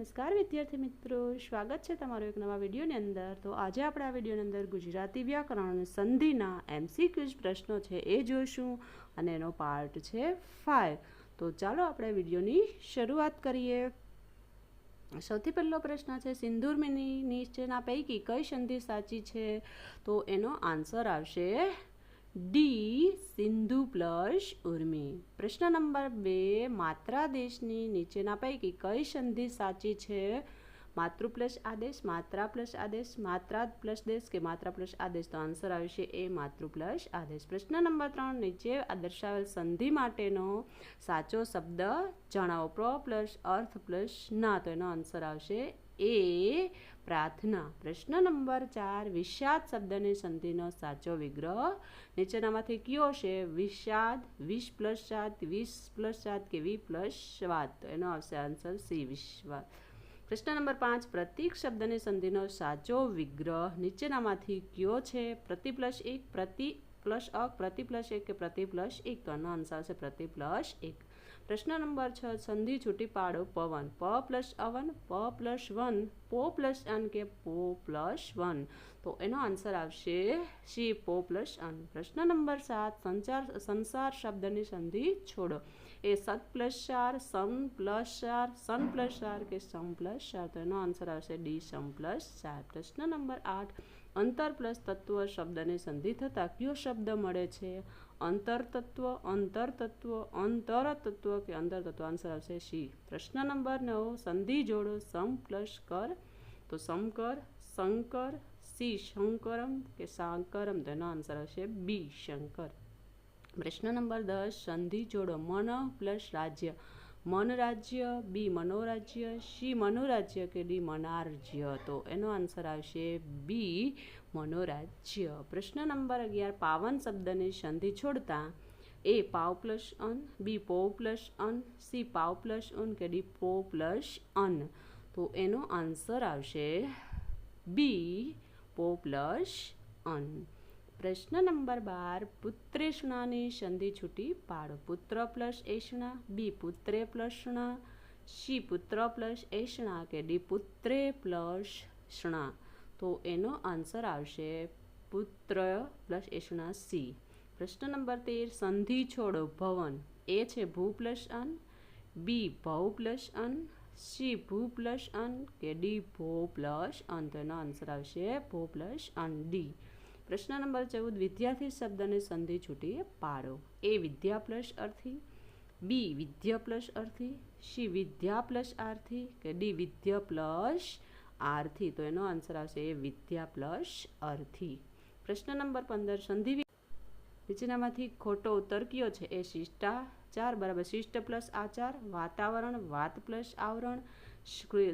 નમસ્કાર વિદ્યાર્થી મિત્રો, સ્વાગત છે તમારું એક નવા વિડીયોની અંદર। તો આજે આપણે આ વિડીયોની અંદર ગુજરાતી વ્યાકરણ સંધિના MCQs પ્રશ્નો છે એ જોઈશું અને એનો પાર્ટ છે 5। તો ચાલો આપણે વિડીયોની શરૂઆત કરીએ। સૌથી પહેલો પ્રશ્ન છે સિંદૂરની નીચેના પૈકી કઈ સંધિ સાચી છે? તો એનો આન્સર આવશે ડી, સિંધુ પ્લસ ઉર્મી। પ્રશ્ન નંબર 2, માત્રાદેશની નીચેના પૈકી કઈ સંધિ સાચી છે? માતૃ પ્લસ આદેશ, માત્રા પ્લસ આદેશ, માત્રા પ્લસ દેશ કે માત્રા પ્લસ આદેશ? તો આન્સર આવશે એ, માતૃ પ્લસ આદેશ। પ્રશ્ન નંબર 3, નીચે દર્શાવેલ સંધિ માટેનો સાચો શબ્દ જણાવો। પ્ર પ્લસ અર્થ પ્લસ ના, તો એનો આન્સર આવશે એ, પ્રાર્થના। પ્રશ્ન નંબર 4, વિષાદ શબ્દની સંધિનો સાચો વિગ્રહ નીચેનામાંથી કયો છે? વિષાદ, વિષ પ્લસ સાદ, વિષ પ્લસ સાદ કે વી પ્લસ સ્વાદ? તો એનો આવશે આન્સર સી, વિશ્વાદ। પ્રશ્ન નંબર 5, પ્રતીક શબ્દની સંધિનો સાચો વિગ્રહ નીચેનામાંથી કયો છે? પ્રતિ પ્લસ એક, પ્રતિ પ્લસ અક, પ્રતિ પ્લસ એક કે પ્રતિ પ્લસ એક? તો એનો આન્સર આવશે પ્રતિ પ્લસ એક। પ્રશ્ન નંબર 6, સંધિ છૂટી પાડો પવન। પ પ્લસ અવન, પ પ્લસ વન, પો પ્લસ અન કે પો પ્લસ વન? તો એનો આન્સર આવશે સી, પો પ્લસ અન। પ્રશ્ન નંબર 7, સંસાર શબ્દની સંધિ છોડો। એ સત પ્લસ સાર, સમ પ્લસ સાર, સન પ્લસ સાર કે સમ પ્લસ સાર? તો એનો આન્સર આવશે ડી, સમ પ્લસ સાર। પ્રશ્ન નંબર 8, અંતર પ્લસ તત્વ શબ્દની સંધિ થતાં કયો શબ્દ મળે છે? અંતર તત્વ, અંતર તત્વ, અંતર તત્વ કે અંતર તત્વ? આન્સર આવશે સી। પ્રશ્ન નંબર 9, સંધિ જોડો સમ પ્લસ કર। તો સમકર, શંકર, સી શંકરમ કે સાંકરમ? તો એનો આન્સર આવશે બી, શંકર। પ્રશ્ન નંબર 10, સંધિ જોડો મન પ્લસ રાજ્ય। મન રાજ્ય, બી મનોરાજ્ય, સી મનોરાજ્ય કે ડી મનારજ્ય? તો એનો આન્સર આવશે બી, મનોરાજ્ય। પ્રશ્ન નંબર 11, પાવન શબ્દની સંધિ છોડતા એ પાવ પ્લસ અન, બી પો પ્લસ અન, સી પાવ પ્લસ ઉન કે ડી પો પ્લસ અન? તો એનો આન્સર આવશે બી, પો પ્લસ અન। પ્રશ્ન નંબર 12, પુત્રેષણાની સંધિ છૂટી પાડો। પુત્ર પ્લસ એષણા, બી પુત્રે પ્લસ ષણા, સી પુત્ર પ્લસ એષણા કે ડી પુત્રે પ્લસ ષણા? તો એનો આન્સર આવશે પુત્ર પ્લસ એષણા, સી। પ્રશ્ન નંબર 13, સંધિ છોડો ભવન। એ છે ભૂ પ્લસ અન, બી ભવ પ્લસ અન, સી ભૂ પ્લસ અન કે ડી ભો પ્લસ અન? તો એનો આન્સર આવશે ભો પ્લસ અન, ડી। પ્રશ્ન નંબર 14, વિદ્યાર્થી શબ્દની સંધિ છૂટી પાડો। એ વિદ્યા પ્લસ અર્થી, બી વિદ્યા પ્લસ અર્થી, સી વિદ્યા પ્લસ આર્થી કે ડી વિદ્યા પ્લસ આર્થી? તો એનો આન્સર આવશે એ, વિદ્યા પ્લસ અર્થી। પ્રશ્ન નંબર 15, સંધિ નીચેનામાંથી ખોટો ઉત્તર કયો છે? એ શિષ્ટાચાર બરાબર શિષ્ટ પ્લસ આચાર, વાતાવરણ વાત પ્લસ આવરણ,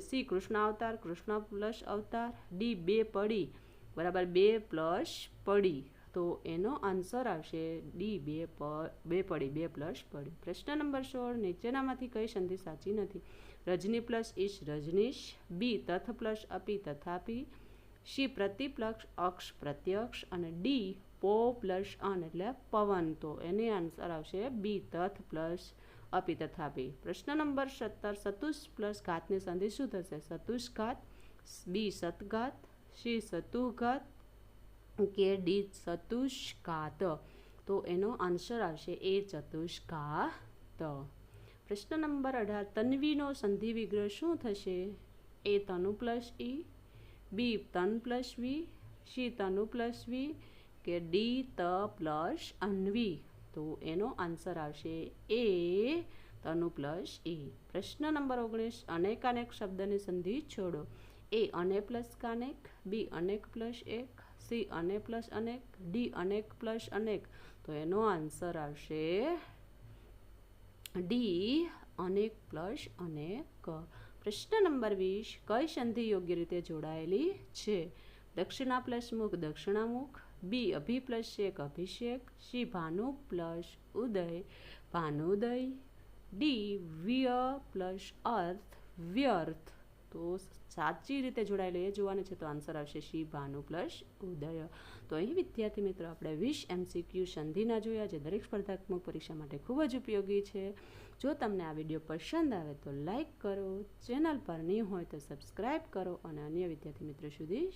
સી કૃષ્ણ અવતાર કૃષ્ણ પ્લસ અવતાર, ડી બે પડી બરાબર બે પ્લસ પડી? તો એનો આન્સર આવશે ડી, બે પડી બે પ્લસ પડી। પ્રશ્ન નંબર 16, નીચેનામાંથી કઈ સંધિ સાચી નથી? રજની પ્લસ ઈશ રજનીશ, બી તથ પ્લસ અપી તથાપી, સી પ્રતિ પ્લસ અક્ષ પ્રત્યક્ષ અને ડી પો પ્લસ અન એટલે પવન? તો એની આન્સર આવશે બી, તથ પ્લસ અપી તથાપી। પ્રશ્ન નંબર 17, સતુષ પ્લસ ઘાતની સંધિ શું થશે? સતુષઘાત, બી સતઘાત, સી સતુઘાત કે ડી ચતુષ્ઘાત? તો એનો આન્સર આવશે એ, ચતુષ્ઘાત। પ્રશ્ન નંબર 18, તન્વીનો સંધિ વિગ્રહ શું થશે? એ તનુ પ્લસ ઈ, બી તન પ્લસ વી, સી તનુ પ્લસ વી કે ડી ત પ્લસ અન્વી? તો એનો આન્સર આવશે એ, તનુ પ્લસ ઈ। પ્રશ્ન નંબર 19, અનેકાનેક શબ્દની સંધિ છોડો। એ અને પ્લસ કાનેક, બી અનેક પ્લસ એક, સી અને પ્લસ અનેક, ડી અનેક પ્લસ અનેક? તો એનો આન્સર આવશે ડી, અનેક પ્લસ અનેક। પ્રશ્ન નંબર 20, કઈ સંધિ યોગ્ય રીતે જોડાયેલી છે? દક્ષિણા પ્લસ મુખ દક્ષિણામુખ, બી અભિ પ્લસ શેક અભિષેક, સી ભાનુ પ્લસ ઉદય ભાનુદય, ડી વ્યય પ્લસ અર્થ વ્યર્થ? તો તો સાચી રીતે જોડાયેલું એ જોવાનું છે. તો આન્સર આવશે શી, ભાનુ પ્લસ ઉદય. તો અહીં વિદ્યાર્થી મિત્રો આપણે 20 MCQ સંધિના જોયા, જે દરેક સ્પર્ધાત્મક પરીક્ષા માટે ખૂબ જ ઉપયોગી છે. જો તમને આ વિડીયો પસંદ આવે તો લાઈક કરો, ચેનલ પર નહીં હોય તો સબસ્ક્રાઈબ કરો અને અન્ય વિદ્યાર્થી મિત્રો સુધી